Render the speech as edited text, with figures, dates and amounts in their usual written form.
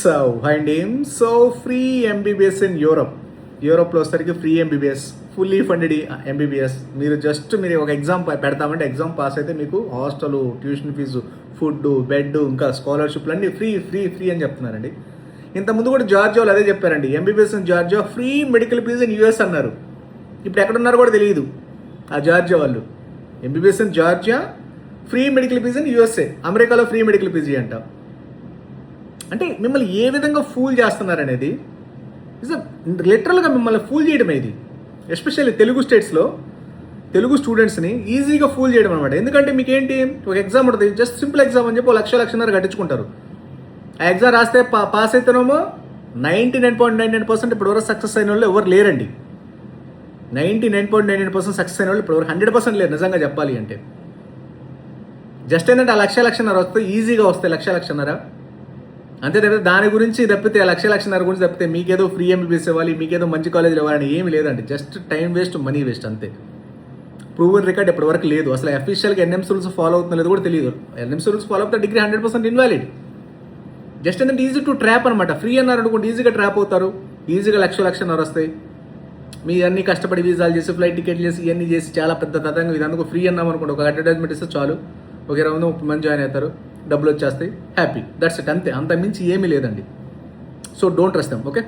So and so free MBBS in యూరోప్లో వచ్చేసరికి free MBBS fully funded MBBS. మీరు ఒక ఎగ్జామ్ పెడతామంటే ఎగ్జామ్ పాస్ అయితే మీకు hostel, tuition fee, food, bed, ఇంకా స్కాలర్షిప్లు అన్నీ ఫ్రీ ఫ్రీ ఫ్రీ అని చెప్తున్నారండి. ఇంతకుముందు కూడా జార్జియాలో అదే చెప్పారండి, MBBS in Georgia free medical fee in US అన్నారు. ఇప్పుడు ఎక్కడున్నారో కూడా తెలియదు ఆ జార్జియా వాళ్ళు. MBBS in Georgia free medical fee in USA, అమెరికాలో ఫ్రీ మెడికల్ ఫీజు అంట. అంటే మిమ్మల్ని ఏ విధంగా ఫూల్ చేస్తున్నారనేది లిటరల్గా మిమ్మల్ని ఫూల్ చేయడం ఇది. ఎస్పెషల్లీ తెలుగు స్టేట్స్లో తెలుగు స్టూడెంట్స్ని ఈజీగా ఫూల్ చేయడం అనమాట. ఎందుకంటే మీకు ఏంటి, ఒక ఎగ్జామ్ ఉంటుంది, జస్ట్ సింపుల్ ఎగ్జామ్ అని చెప్పి లక్షన్నర కట్టించుకుంటారు. ఆ ఎగ్జామ్ రాస్తే పాస్ అయితేనేమో 99.99% ఇప్పటివరకు సక్సెస్ అయిన వాళ్ళు ఎవరు లేరండి. 99.99% సక్సెస్ అయిన వాళ్ళు ఇప్పటివరకు 100% లేరు నిజంగా చెప్పాలి అంటే. జస్ట్ ఏంటంటే ఆ లక్షన్నర వస్తే ఈజీగా వస్తాయి లక్షన్నర అంతే తప్పితే దాని గురించి తప్పితే లక్షన్నర గురించి తప్పితే మీకేదో ఫ్రీ ఎంబీబీఎస్ ఇవ్వాలి, మీకేదో మంచి కాలేజీలు ఇవ్వాలని ఏమి లేదండి. Just time waste, money waste అంతే. ప్రూవెన్ రికార్డ్ ఇప్పటివరకు లేదు. అసలు అఫీషియల్గా ఎన్ఎంసీ రూల్స్ ఫాలో అవుతుందో లేదో కూడా తెలియదు. ఎన్ఎంసీ రూల్స్ ఫాలో అవుతే డిగ్రీ 100% ఇన్వాలిడ్. జస్ట్ ఏంటంటే ఈజీ టు ట్రాప్ అనమాట. ఫ్రీ అన్నారు అనుకోండి, ఈజీగా ట్రాప్ అవుతారు. ఈజీగా లక్షన్నర వస్తాయి. మీ అన్ని కష్టపడి వీసాలు చేసి, ఫ్లైట్ టికెట్లు చేసి, ఇవన్నీ చేసి చాలా పెద్ద తతంగా ఇది అందుకు ఫ్రీ అన్నాం అనుకోండి, ఒక అడ్వర్టైజ్మెంట్ ఇస్తే చాలు, ఒక 20-30 మంది జాయిన్ అవుతారు, డబ్బులు వచ్చేస్తాయి, హ్యాపీ, దట్స్ ఇట్, అంతే. అంత మించి ఏమీ లేదండి. So don't trust them. Okay.